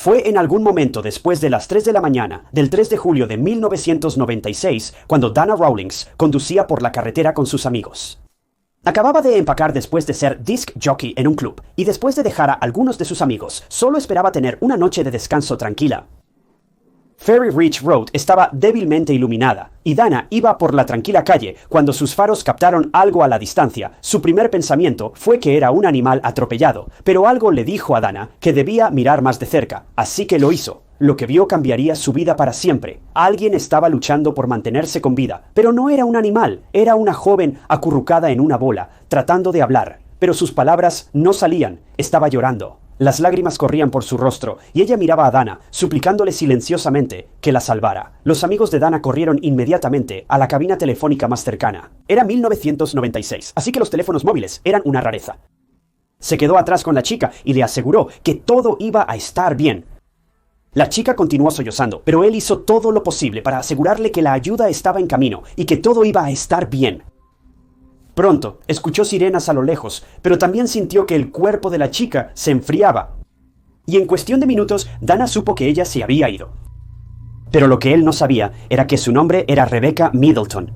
Fue en algún momento después de las 3 de la mañana del 3 de julio de 1996 cuando Dana Rawlings conducía por la carretera con sus amigos. Acababa de empacar después de ser disc jockey en un club y después de dejar a algunos de sus amigos, solo esperaba tener una noche de descanso tranquila. Ferry Ridge Road estaba débilmente iluminada, y Dana iba por la tranquila calle cuando sus faros captaron algo a la distancia. Su primer pensamiento fue que era un animal atropellado, pero algo le dijo a Dana que debía mirar más de cerca, así que lo hizo. Lo que vio cambiaría su vida para siempre. Alguien estaba luchando por mantenerse con vida, pero no era un animal, era una joven acurrucada en una bola, tratando de hablar, pero sus palabras no salían, estaba llorando. Las lágrimas corrían por su rostro, y ella miraba a Dana, suplicándole silenciosamente que la salvara. Los amigos de Dana corrieron inmediatamente a la cabina telefónica más cercana. Era 1996, así que los teléfonos móviles eran una rareza. Se quedó atrás con la chica y le aseguró que todo iba a estar bien. La chica continuó sollozando, pero él hizo todo lo posible para asegurarle que la ayuda estaba en camino y que todo iba a estar bien. Pronto, escuchó sirenas a lo lejos, pero también sintió que el cuerpo de la chica se enfriaba. Y en cuestión de minutos, Dana supo que ella se había ido. Pero lo que él no sabía era que su nombre era Rebecca Middleton.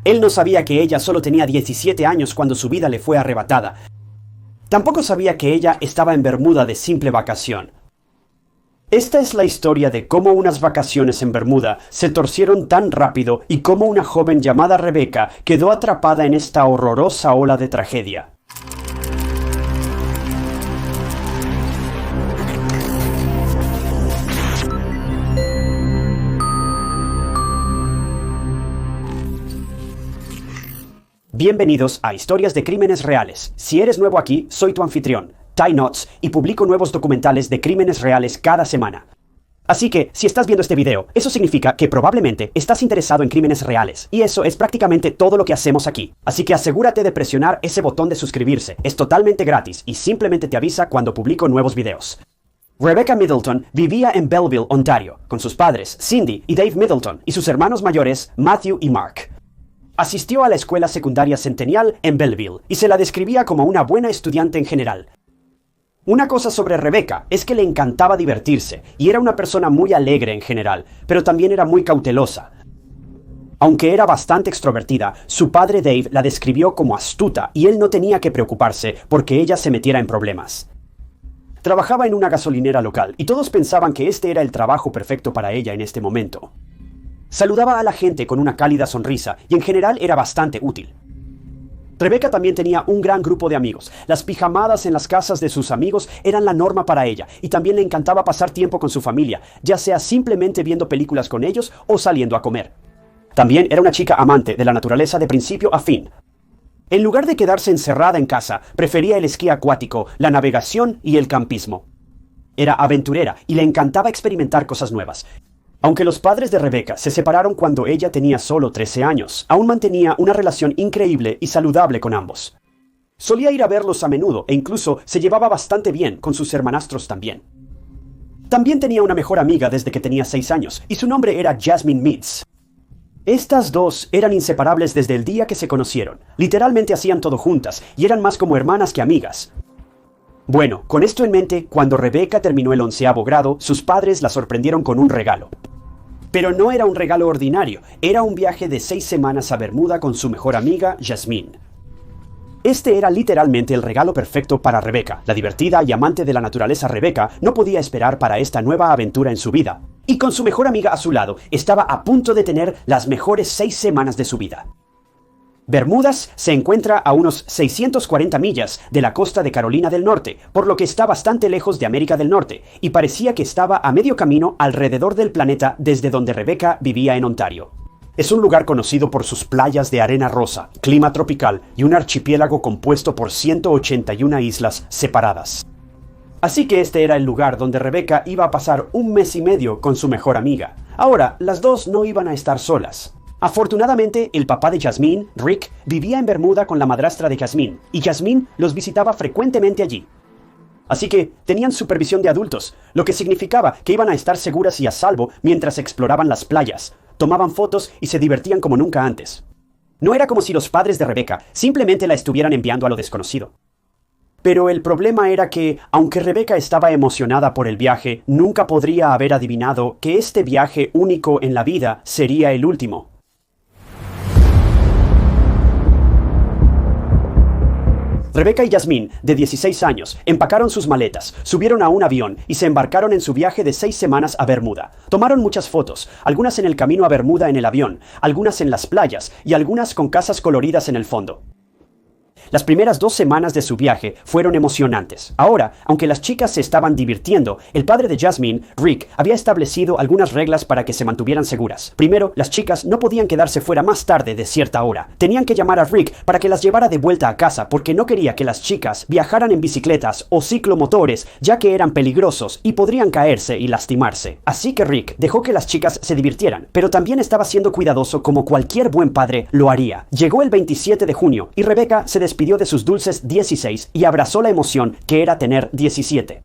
Él no sabía que ella solo tenía 17 años cuando su vida le fue arrebatada. Tampoco sabía que ella estaba en Bermuda de simple vacación. Esta es la historia de cómo unas vacaciones en Bermuda se torcieron tan rápido y cómo una joven llamada Rebecca quedó atrapada en esta horrorosa ola de tragedia. Bienvenidos a Historias de Crímenes Reales. Si eres nuevo aquí, soy tu anfitrión, Ty Knotts, y publico nuevos documentales de crímenes reales cada semana. Así que, si estás viendo este video, eso significa que probablemente estás interesado en crímenes reales, y eso es prácticamente todo lo que hacemos aquí. Así que asegúrate de presionar ese botón de suscribirse, es totalmente gratis y simplemente te avisa cuando publico nuevos videos. Rebecca Middleton vivía en Belleville, Ontario, con sus padres, Cindy y Dave Middleton, y sus hermanos mayores, Matthew y Mark. Asistió a la escuela secundaria Centennial en Belleville, y se la describía como una buena estudiante en general. Una cosa sobre Rebecca es que le encantaba divertirse, y era una persona muy alegre en general, pero también era muy cautelosa. Aunque era bastante extrovertida, su padre Dave la describió como astuta, y él no tenía que preocuparse porque ella se metiera en problemas. Trabajaba en una gasolinera local, y todos pensaban que este era el trabajo perfecto para ella en este momento. Saludaba a la gente con una cálida sonrisa, y en general era bastante útil. Rebecca también tenía un gran grupo de amigos. Las pijamadas en las casas de sus amigos eran la norma para ella, y también le encantaba pasar tiempo con su familia, ya sea simplemente viendo películas con ellos o saliendo a comer. También era una chica amante de la naturaleza de principio a fin. En lugar de quedarse encerrada en casa, prefería el esquí acuático, la navegación y el campismo. Era aventurera y le encantaba experimentar cosas nuevas. Aunque los padres de Rebecca se separaron cuando ella tenía solo 13 años, aún mantenía una relación increíble y saludable con ambos. Solía ir a verlos a menudo e incluso se llevaba bastante bien con sus hermanastros también. También tenía una mejor amiga desde que tenía 6 años, y su nombre era Jasmine Meads. Estas dos eran inseparables desde el día que se conocieron. Literalmente hacían todo juntas, y eran más como hermanas que amigas. Bueno, con esto en mente, cuando Rebecca terminó el 11º grado, sus padres la sorprendieron con un regalo. Pero no era un regalo ordinario, era un viaje de 6 semanas a Bermuda con su mejor amiga, Jasmine. Este era literalmente el regalo perfecto para Rebecca. La divertida y amante de la naturaleza Rebecca no podía esperar para esta nueva aventura en su vida. Y con su mejor amiga a su lado, estaba a punto de tener las mejores 6 semanas de su vida. Bermudas se encuentra a unos 640 millas de la costa de Carolina del Norte, por lo que está bastante lejos de América del Norte, y parecía que estaba a medio camino alrededor del planeta desde donde Rebecca vivía en Ontario. Es un lugar conocido por sus playas de arena rosa, clima tropical y un archipiélago compuesto por 181 islas separadas. Así que este era el lugar donde Rebecca iba a pasar 1 mes y medio con su mejor amiga. Ahora, las dos no iban a estar solas. Afortunadamente, el papá de Jasmine, Rick, vivía en Bermuda con la madrastra de Jasmine, y Jasmine los visitaba frecuentemente allí. Así que tenían supervisión de adultos, lo que significaba que iban a estar seguras y a salvo mientras exploraban las playas, tomaban fotos y se divertían como nunca antes. No era como si los padres de Rebecca simplemente la estuvieran enviando a lo desconocido. Pero el problema era que, aunque Rebecca estaba emocionada por el viaje, nunca podría haber adivinado que este viaje único en la vida sería el último. Rebecca y Jasmine, de 16 años, empacaron sus maletas, subieron a un avión y se embarcaron en su viaje de 6 semanas a Bermuda. Tomaron muchas fotos, algunas en el camino a Bermuda en el avión, algunas en las playas y algunas con casas coloridas en el fondo. Las primeras 2 semanas de su viaje fueron emocionantes. Ahora, aunque las chicas se estaban divirtiendo, el padre de Jasmine, Rick, había establecido algunas reglas para que se mantuvieran seguras. Primero, las chicas no podían quedarse fuera más tarde de cierta hora. Tenían que llamar a Rick para que las llevara de vuelta a casa porque no quería que las chicas viajaran en bicicletas o ciclomotores, ya que eran peligrosos y podrían caerse y lastimarse. Así que Rick dejó que las chicas se divirtieran, pero también estaba siendo cuidadoso como cualquier buen padre lo haría. Llegó el 27 de junio y Rebecca se despidió de sus dulces 16 y abrazó la emoción que era tener 17.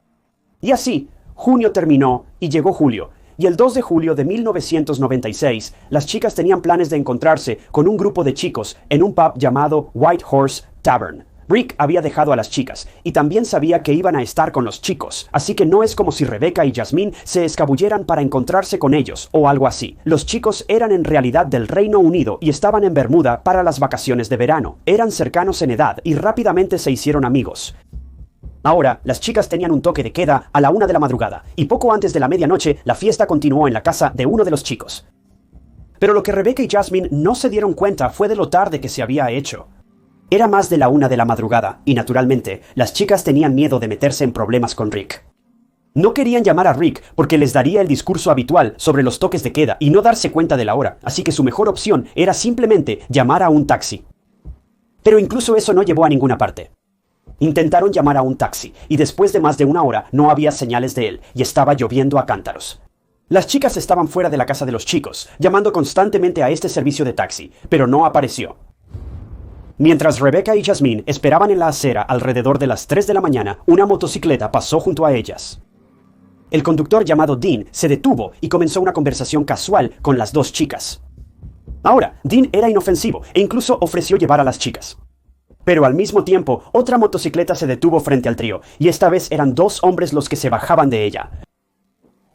Y así, junio terminó y llegó julio. Y el 2 de julio de 1996, las chicas tenían planes de encontrarse con un grupo de chicos en un pub llamado White Horse Tavern. Rick había dejado a las chicas y también sabía que iban a estar con los chicos, así que no es como si Rebecca y Jasmine se escabulleran para encontrarse con ellos o algo así. Los chicos eran en realidad del Reino Unido y estaban en Bermuda para las vacaciones de verano. Eran cercanos en edad y rápidamente se hicieron amigos. Ahora, las chicas tenían un toque de queda a la 1 de la madrugada y poco antes de la medianoche la fiesta continuó en la casa de uno de los chicos. Pero lo que Rebecca y Jasmine no se dieron cuenta fue de lo tarde que se había hecho. Era más de la 1 de la madrugada, y naturalmente, las chicas tenían miedo de meterse en problemas con Rick. No querían llamar a Rick porque les daría el discurso habitual sobre los toques de queda y no darse cuenta de la hora, así que su mejor opción era simplemente llamar a un taxi. Pero incluso eso no llevó a ninguna parte. Intentaron llamar a un taxi, y después de más de 1 hora no había señales de él, y estaba lloviendo a cántaros. Las chicas estaban fuera de la casa de los chicos, llamando constantemente a este servicio de taxi, pero no apareció. Mientras Rebecca y Jasmine esperaban en la acera alrededor de las 3 de la mañana, una motocicleta pasó junto a ellas. El conductor llamado Dean se detuvo y comenzó una conversación casual con las 2 chicas. Ahora, Dean era inofensivo e incluso ofreció llevar a las chicas. Pero al mismo tiempo, otra motocicleta se detuvo frente al trío, y esta vez eran 2 hombres los que se bajaban de ella.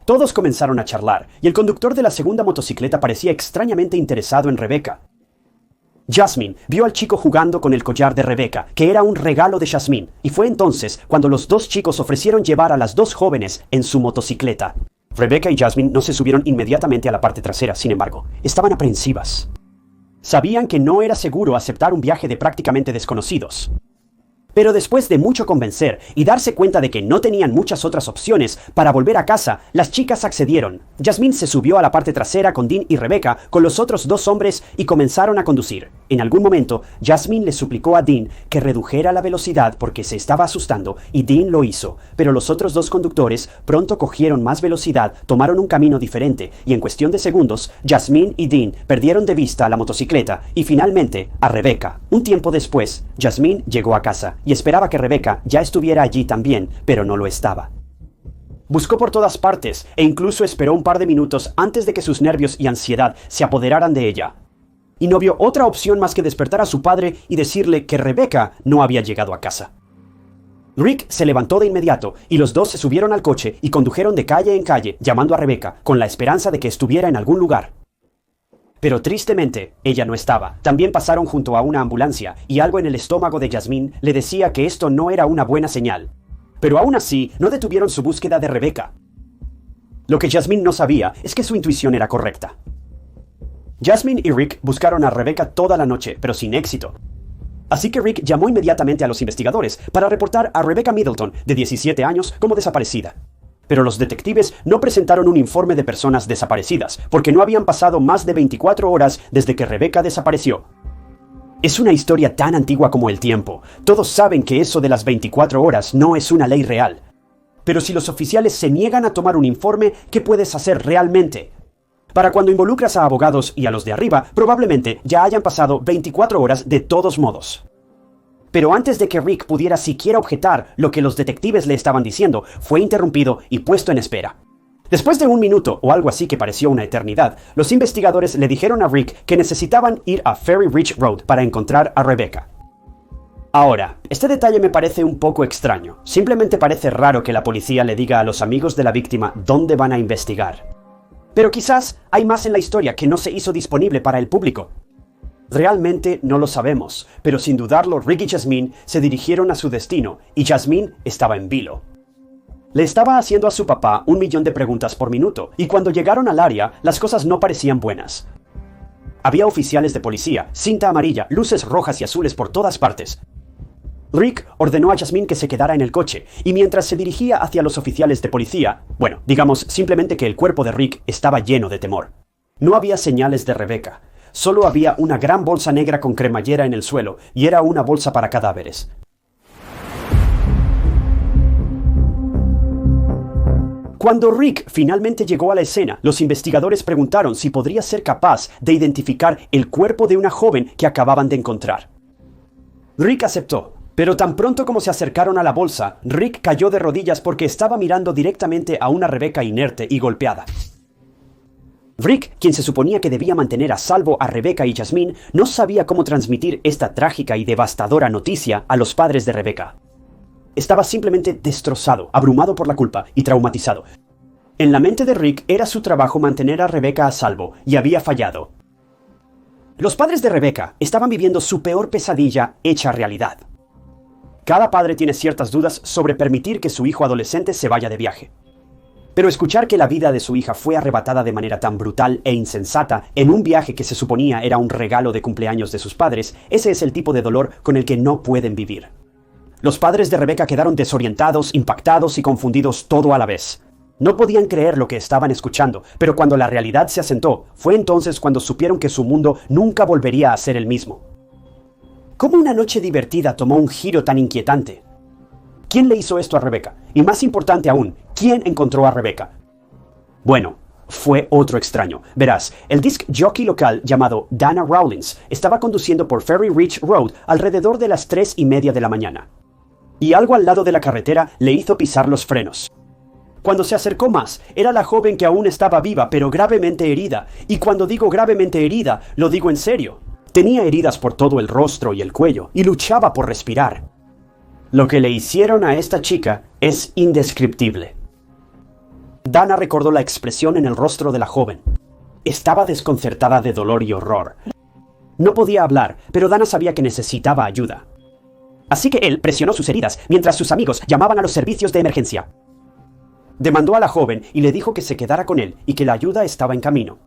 Todos comenzaron a charlar, y el conductor de la segunda motocicleta parecía extrañamente interesado en Rebecca. Jasmine vio al chico jugando con el collar de Rebecca, que era un regalo de Jasmine, y fue entonces cuando los 2 chicos ofrecieron llevar a las 2 jóvenes en su motocicleta. Rebecca y Jasmine no se subieron inmediatamente a la parte trasera, sin embargo, estaban aprensivas. Sabían que no era seguro aceptar un viaje de prácticamente desconocidos. Pero después de mucho convencer y darse cuenta de que no tenían muchas otras opciones para volver a casa, las chicas accedieron. Jasmine se subió a la parte trasera con Dean y Rebecca con los otros 2 hombres y comenzaron a conducir. En algún momento, Jasmine le suplicó a Dean que redujera la velocidad porque se estaba asustando y Dean lo hizo, pero los otros 2 conductores pronto cogieron más velocidad, tomaron un camino diferente y en cuestión de segundos, Jasmine y Dean perdieron de vista a la motocicleta y finalmente a Rebecca. Un tiempo después, Jasmine llegó a casa y esperaba que Rebecca ya estuviera allí también, pero no lo estaba. Buscó por todas partes e incluso esperó un par de minutos antes de que sus nervios y ansiedad se apoderaran de ella. Y no vio otra opción más que despertar a su padre y decirle que Rebecca no había llegado a casa. Rick se levantó de inmediato y los 2 se subieron al coche y condujeron de calle en calle llamando a Rebecca con la esperanza de que estuviera en algún lugar. Pero tristemente, ella no estaba. También pasaron junto a una ambulancia y algo en el estómago de Jasmine le decía que esto no era una buena señal. Pero aún así, no detuvieron su búsqueda de Rebecca. Lo que Jasmine no sabía es que su intuición era correcta. Jasmine y Rick buscaron a Rebecca toda la noche, pero sin éxito. Así que Rick llamó inmediatamente a los investigadores para reportar a Rebecca Middleton, de 17 años, como desaparecida. Pero los detectives no presentaron un informe de personas desaparecidas, porque no habían pasado más de 24 horas desde que Rebecca desapareció. Es una historia tan antigua como el tiempo. Todos saben que eso de las 24 horas no es una ley real. Pero si los oficiales se niegan a tomar un informe, ¿qué puedes hacer realmente? Para cuando involucras a abogados y a los de arriba, probablemente ya hayan pasado 24 horas de todos modos. Pero antes de que Rick pudiera siquiera objetar lo que los detectives le estaban diciendo, fue interrumpido y puesto en espera. Después de 1 minuto o algo así que pareció una eternidad, los investigadores le dijeron a Rick que necesitaban ir a Ferry Ridge Road para encontrar a Rebecca. Ahora, este detalle me parece un poco extraño. Simplemente parece raro que la policía le diga a los amigos de la víctima dónde van a investigar. Pero quizás hay más en la historia que no se hizo disponible para el público. Realmente no lo sabemos, pero sin dudarlo Rick y Jasmine se dirigieron a su destino y Jasmine estaba en vilo. Le estaba haciendo a su papá 1.000.000 de preguntas por minuto y cuando llegaron al área las cosas no parecían buenas. Había oficiales de policía, cinta amarilla, luces rojas y azules por todas partes. Rick ordenó a Jasmine que se quedara en el coche, y mientras se dirigía hacia los oficiales de policía, bueno, digamos simplemente que el cuerpo de Rick estaba lleno de temor. No había señales de Rebecca, solo había una gran bolsa negra con cremallera en el suelo, y era una bolsa para cadáveres. Cuando Rick finalmente llegó a la escena, los investigadores preguntaron si podría ser capaz de identificar el cuerpo de una joven que acababan de encontrar. Rick aceptó. Pero tan pronto como se acercaron a la bolsa, Rick cayó de rodillas porque estaba mirando directamente a una Rebecca inerte y golpeada. Rick, quien se suponía que debía mantener a salvo a Rebecca y Jasmine, no sabía cómo transmitir esta trágica y devastadora noticia a los padres de Rebecca. Estaba simplemente destrozado, abrumado por la culpa y traumatizado. En la mente de Rick era su trabajo mantener a Rebecca a salvo, y había fallado. Los padres de Rebecca estaban viviendo su peor pesadilla hecha realidad. Cada padre tiene ciertas dudas sobre permitir que su hijo adolescente se vaya de viaje. Pero escuchar que la vida de su hija fue arrebatada de manera tan brutal e insensata en un viaje que se suponía era un regalo de cumpleaños de sus padres, ese es el tipo de dolor con el que no pueden vivir. Los padres de Rebecca quedaron desorientados, impactados y confundidos todo a la vez. No podían creer lo que estaban escuchando, pero cuando la realidad se asentó, fue entonces cuando supieron que su mundo nunca volvería a ser el mismo. ¿Cómo una noche divertida tomó un giro tan inquietante? ¿Quién le hizo esto a Rebecca? Y más importante aún, ¿quién encontró a Rebecca? Bueno, fue otro extraño. Verás, el disc jockey local llamado Dana Rawlins estaba conduciendo por Ferry Ridge Road alrededor de las 3:30 de la mañana. Y algo al lado de la carretera le hizo pisar los frenos. Cuando se acercó más, era la joven que aún estaba viva, pero gravemente herida. Y cuando digo gravemente herida, lo digo en serio. Tenía heridas por todo el rostro y el cuello, y luchaba por respirar. Lo que le hicieron a esta chica es indescriptible. Dana recordó la expresión en el rostro de la joven. Estaba desconcertada de dolor y horror. No podía hablar, pero Dana sabía que necesitaba ayuda. Así que él presionó sus heridas mientras sus amigos llamaban a los servicios de emergencia. Demandó a la joven y le dijo que se quedara con él y que la ayuda estaba en camino.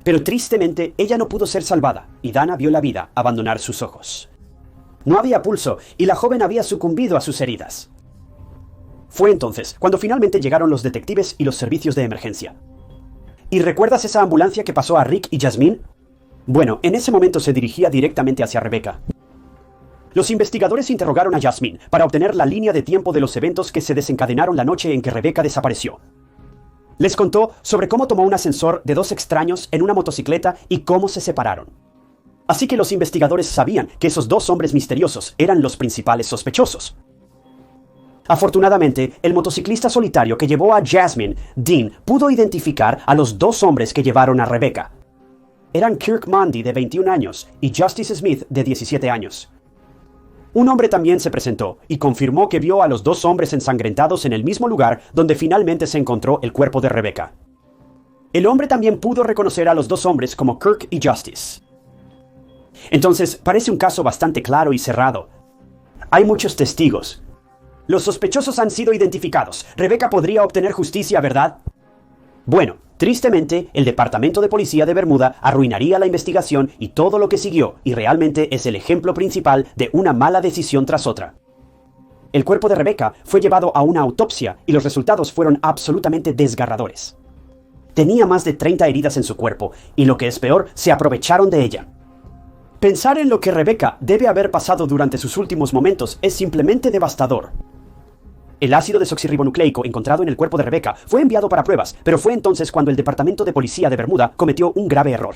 Pero tristemente ella no pudo ser salvada y Dana vio la vida abandonar sus ojos. No había pulso y la joven había sucumbido a sus heridas. Fue entonces cuando finalmente llegaron los detectives y los servicios de emergencia. ¿Y recuerdas esa ambulancia que pasó a Rick y Jasmine? Bueno, en ese momento se dirigía directamente hacia Rebecca. Los investigadores interrogaron a Jasmine para obtener la línea de tiempo de los eventos que se desencadenaron la noche en que Rebecca desapareció. Les contó sobre cómo tomó un ascensor de dos extraños en una motocicleta y cómo se separaron. Así que los investigadores sabían que esos dos hombres misteriosos eran los principales sospechosos. Afortunadamente, el motociclista solitario que llevó a Jasmine, Dean, pudo identificar a los dos hombres que llevaron a Rebecca. Eran Kirk Mundy, de 21 años, y Justice Smith, de 17 años. Un hombre también se presentó y confirmó que vio a los dos hombres ensangrentados en el mismo lugar donde finalmente se encontró el cuerpo de Rebecca. El hombre también pudo reconocer a los dos hombres como Kirk y Justice. Entonces, parece un caso bastante claro y cerrado. Hay muchos testigos. Los sospechosos han sido identificados. Rebecca podría obtener justicia, ¿verdad? Bueno, tristemente, el Departamento de Policía de Bermuda arruinaría la investigación y todo lo que siguió, y realmente es el ejemplo principal de una mala decisión tras otra. El cuerpo de Rebecca fue llevado a una autopsia y los resultados fueron absolutamente desgarradores. Tenía más de 30 heridas en su cuerpo, y lo que es peor, se aprovecharon de ella. Pensar en lo que Rebecca debe haber pasado durante sus últimos momentos es simplemente devastador. El ácido desoxirribonucleico encontrado en el cuerpo de Rebecca fue enviado para pruebas, pero fue entonces cuando el Departamento de Policía de Bermuda cometió un grave error.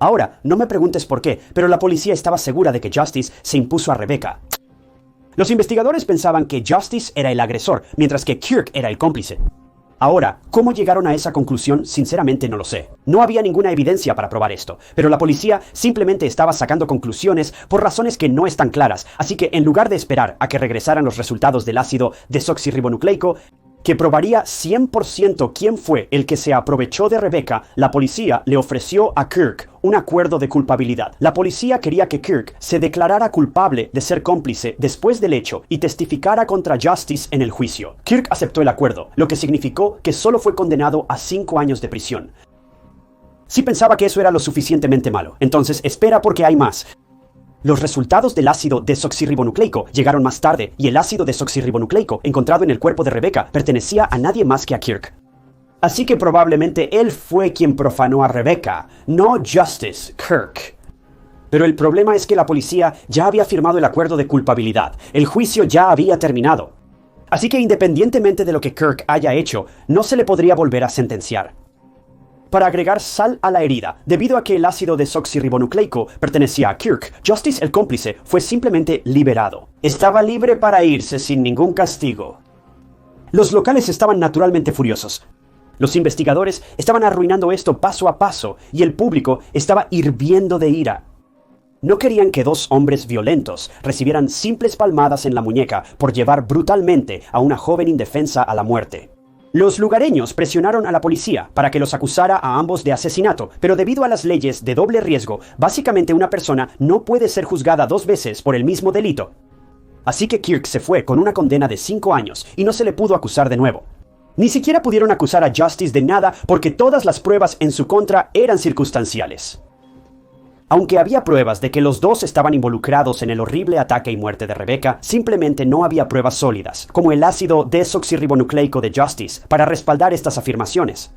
Ahora, no me preguntes por qué, pero la policía estaba segura de que Justice se impuso a Rebecca. Los investigadores pensaban que Justice era el agresor, mientras que Kirk era el cómplice. Ahora, ¿cómo llegaron a esa conclusión? Sinceramente no lo sé. No había ninguna evidencia para probar esto, pero la policía simplemente estaba sacando conclusiones por razones que no están claras, así que en lugar de esperar a que regresaran los resultados del ácido desoxirribonucleico, que probaría 100% quién fue el que se aprovechó de Rebecca, la policía le ofreció a Kirk un acuerdo de culpabilidad. La policía quería que Kirk se declarara culpable de ser cómplice después del hecho y testificara contra Justice en el juicio. Kirk aceptó el acuerdo, lo que significó que solo fue condenado a 5 años de prisión. Si pensaba que eso era lo suficientemente malo, entonces espera porque hay más. Los resultados del ácido desoxirribonucleico llegaron más tarde, y el ácido desoxirribonucleico encontrado en el cuerpo de Rebecca pertenecía a nadie más que a Kirk. Así que probablemente él fue quien profanó a Rebecca, no Justice, Kirk. Pero el problema es que la policía ya había firmado el acuerdo de culpabilidad. El juicio ya había terminado. Así que independientemente de lo que Kirk haya hecho, no se le podría volver a sentenciar. Para agregar sal a la herida, debido a que el ácido desoxirribonucleico pertenecía a Kirk, Justice, el cómplice, fue simplemente liberado. Estaba libre para irse sin ningún castigo. Los locales estaban naturalmente furiosos. Los investigadores estaban arruinando esto paso a paso, y el público estaba hirviendo de ira. No querían que 2 hombres violentos recibieran simples palmadas en la muñeca por llevar brutalmente a una joven indefensa a la muerte. Los lugareños presionaron a la policía para que los acusara a ambos de asesinato, pero debido a las leyes de doble riesgo, básicamente una persona no puede ser juzgada 2 veces por el mismo delito. Así que Kirk se fue con una condena de 5 años y no se le pudo acusar de nuevo. Ni siquiera pudieron acusar a Justice de nada porque todas las pruebas en su contra eran circunstanciales. Aunque había pruebas de que los dos estaban involucrados en el horrible ataque y muerte de Rebecca, simplemente no había pruebas sólidas, como el ácido desoxirribonucleico de Justice, para respaldar estas afirmaciones.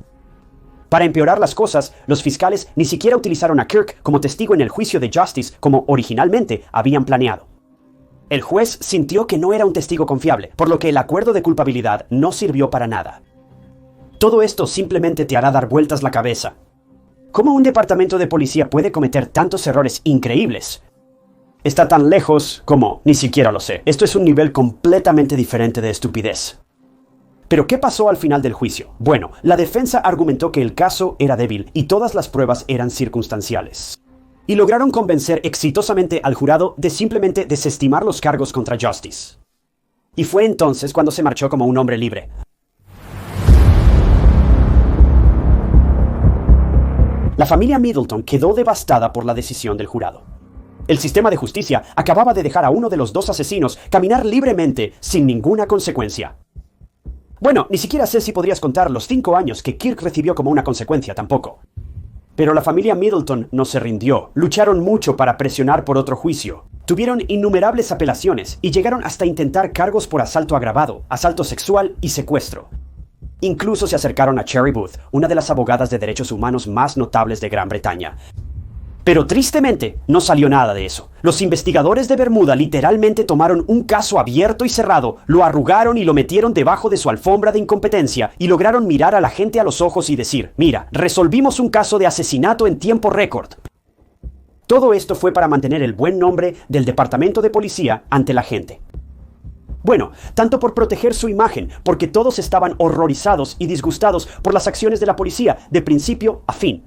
Para empeorar las cosas, los fiscales ni siquiera utilizaron a Kirk como testigo en el juicio de Justice como originalmente habían planeado. El juez sintió que no era un testigo confiable, por lo que el acuerdo de culpabilidad no sirvió para nada. Todo esto simplemente te hará dar vueltas la cabeza. ¿Cómo un departamento de policía puede cometer tantos errores increíbles? Está tan lejos como ni siquiera lo sé. Esto es un nivel completamente diferente de estupidez. ¿Pero qué pasó al final del juicio? Bueno, la defensa argumentó que el caso era débil y todas las pruebas eran circunstanciales. Y lograron convencer exitosamente al jurado de simplemente desestimar los cargos contra Justice. Y fue entonces cuando se marchó como un hombre libre. La familia Middleton quedó devastada por la decisión del jurado. El sistema de justicia acababa de dejar a uno de los 2 asesinos caminar libremente sin ninguna consecuencia. Bueno, ni siquiera sé si podrías contar los 5 años que Kirk recibió como una consecuencia tampoco. Pero la familia Middleton no se rindió. Lucharon mucho para presionar por otro juicio. Tuvieron innumerables apelaciones y llegaron hasta intentar cargos por asalto agravado, asalto sexual y secuestro. Incluso se acercaron a Cherry Booth, una de las abogadas de derechos humanos más notables de Gran Bretaña. Pero tristemente, no salió nada de eso. Los investigadores de Bermuda literalmente tomaron un caso abierto y cerrado, lo arrugaron y lo metieron debajo de su alfombra de incompetencia y lograron mirar a la gente a los ojos y decir, mira, resolvimos un caso de asesinato en tiempo récord. Todo esto fue para mantener el buen nombre del departamento de policía ante la gente. Bueno, tanto por proteger su imagen, porque todos estaban horrorizados y disgustados por las acciones de la policía de principio a fin.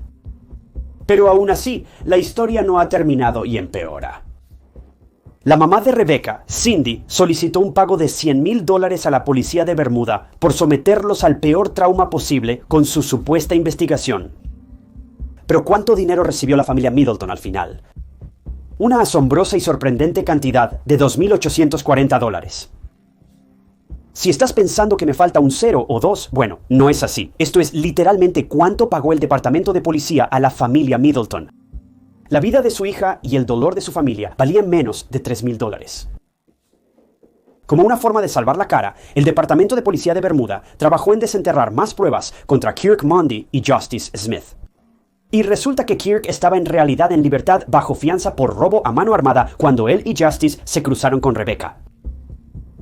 Pero aún así, la historia no ha terminado y empeora. La mamá de Rebecca, Cindy, solicitó un pago de $100,000 a la policía de Bermuda por someterlos al peor trauma posible con su supuesta investigación. Pero ¿cuánto dinero recibió la familia Middleton al final? Una asombrosa y sorprendente cantidad de $2,840. Si estás pensando que me falta un 0 o 2, bueno, no es así. Esto es literalmente cuánto pagó el departamento de policía a la familia Middleton. La vida de su hija y el dolor de su familia valían menos de $3,000. Como una forma de salvar la cara, el departamento de policía de Bermuda trabajó en desenterrar más pruebas contra Kirk Mundy y Justice Smith. Y resulta que Kirk estaba en realidad en libertad bajo fianza por robo a mano armada cuando él y Justice se cruzaron con Rebecca.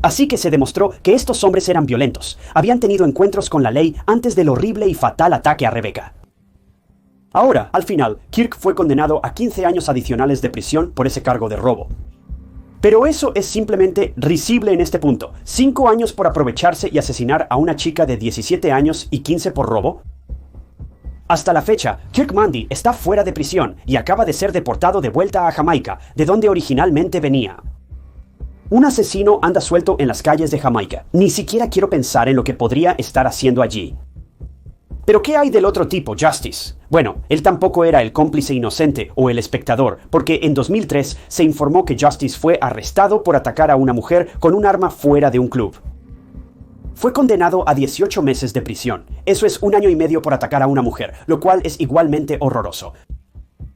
Así que se demostró que estos hombres eran violentos, habían tenido encuentros con la ley antes del horrible y fatal ataque a Rebecca. Ahora, al final, Kirk fue condenado a 15 años adicionales de prisión por ese cargo de robo. Pero eso es simplemente risible en este punto. 5 años por aprovecharse y asesinar a una chica de 17 años y 15 por robo. Hasta la fecha, Kirk Mundy está fuera de prisión y acaba de ser deportado de vuelta a Jamaica, de donde originalmente venía. Un asesino anda suelto en las calles de Jamaica. Ni siquiera quiero pensar en lo que podría estar haciendo allí. ¿Pero qué hay del otro tipo, Justice? Bueno, él tampoco era el cómplice inocente o el espectador, porque en 2003 se informó que Justice fue arrestado por atacar a una mujer con un arma fuera de un club. Fue condenado a 18 meses de prisión. Eso es 1 año y medio por atacar a una mujer, lo cual es igualmente horroroso.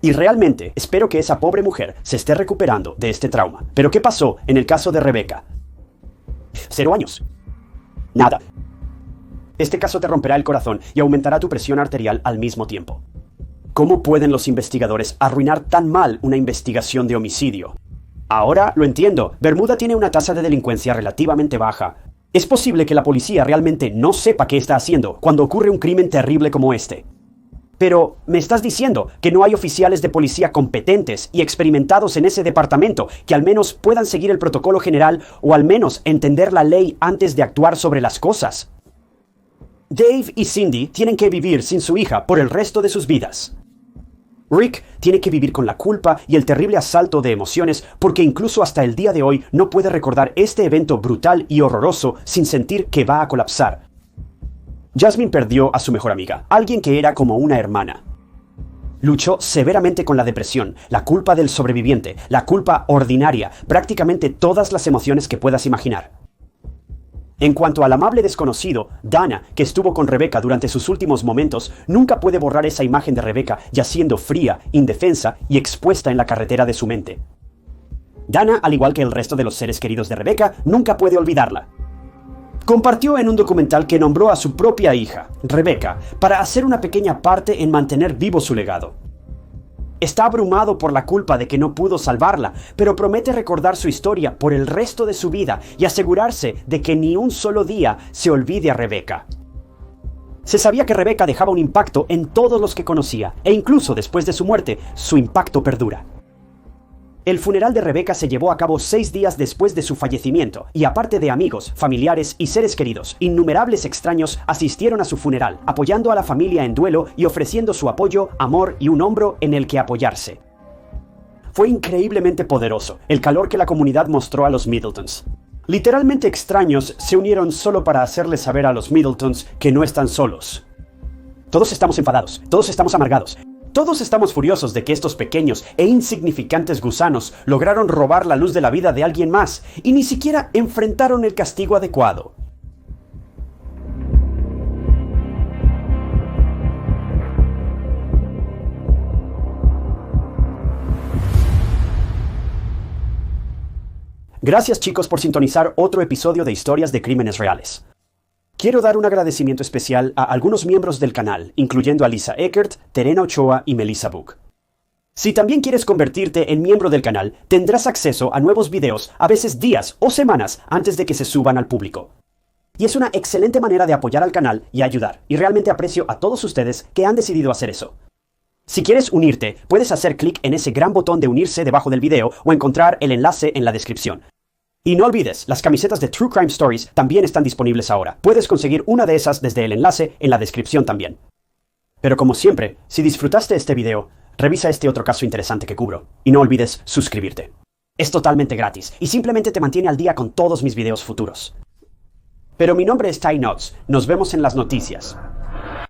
Y realmente espero que esa pobre mujer se esté recuperando de este trauma. ¿Pero qué pasó en el caso de Rebecca? 0 años. Nada. Este caso te romperá el corazón y aumentará tu presión arterial al mismo tiempo. ¿Cómo pueden los investigadores arruinar tan mal una investigación de homicidio? Ahora lo entiendo. Bermuda tiene una tasa de delincuencia relativamente baja. Es posible que la policía realmente no sepa qué está haciendo cuando ocurre un crimen terrible como este. Pero, ¿me estás diciendo que no hay oficiales de policía competentes y experimentados en ese departamento que al menos puedan seguir el protocolo general o al menos entender la ley antes de actuar sobre las cosas? Dave y Cindy tienen que vivir sin su hija por el resto de sus vidas. Rick tiene que vivir con la culpa y el terrible asalto de emociones porque incluso hasta el día de hoy no puede recordar este evento brutal y horroroso sin sentir que va a colapsar. Jasmine perdió a su mejor amiga, alguien que era como una hermana. Luchó severamente con la depresión, la culpa del sobreviviente, la culpa ordinaria, prácticamente todas las emociones que puedas imaginar. En cuanto al amable desconocido, Dana, que estuvo con Rebecca durante sus últimos momentos, nunca puede borrar esa imagen de Rebecca yaciendo fría, indefensa y expuesta en la carretera de su mente. Dana, al igual que el resto de los seres queridos de Rebecca, nunca puede olvidarla. Compartió en un documental que nombró a su propia hija, Rebecca, para hacer una pequeña parte en mantener vivo su legado. Está abrumado por la culpa de que no pudo salvarla, pero promete recordar su historia por el resto de su vida y asegurarse de que ni un solo día se olvide a Rebecca. Se sabía que Rebecca dejaba un impacto en todos los que conocía, e incluso después de su muerte, su impacto perdura. El funeral de Rebecca se llevó a cabo 6 días después de su fallecimiento, y aparte de amigos, familiares y seres queridos, innumerables extraños asistieron a su funeral, apoyando a la familia en duelo y ofreciendo su apoyo, amor y un hombro en el que apoyarse. Fue increíblemente poderoso el calor que la comunidad mostró a los Middletons. Literalmente extraños se unieron solo para hacerles saber a los Middletons que no están solos. Todos estamos enfadados, todos estamos amargados. Todos estamos furiosos de que estos pequeños e insignificantes gusanos lograron robar la luz de la vida de alguien más y ni siquiera enfrentaron el castigo adecuado. Gracias chicos por sintonizar otro episodio de Historias de Crímenes Reales. Quiero dar un agradecimiento especial a algunos miembros del canal, incluyendo a Lisa Eckert, Terena Ochoa y Melissa Book. Si también quieres convertirte en miembro del canal, tendrás acceso a nuevos videos, a veces días o semanas antes de que se suban al público. Y es una excelente manera de apoyar al canal y ayudar, y realmente aprecio a todos ustedes que han decidido hacer eso. Si quieres unirte, puedes hacer clic en ese gran botón de unirse debajo del video o encontrar el enlace en la descripción. Y no olvides, las camisetas de True Crime Stories también están disponibles ahora. Puedes conseguir una de esas desde el enlace en la descripción también. Pero como siempre, si disfrutaste este video, revisa este otro caso interesante que cubro. Y no olvides suscribirte. Es totalmente gratis y simplemente te mantiene al día con todos mis videos futuros. Pero mi nombre es Ty Notts. Nos vemos en las noticias.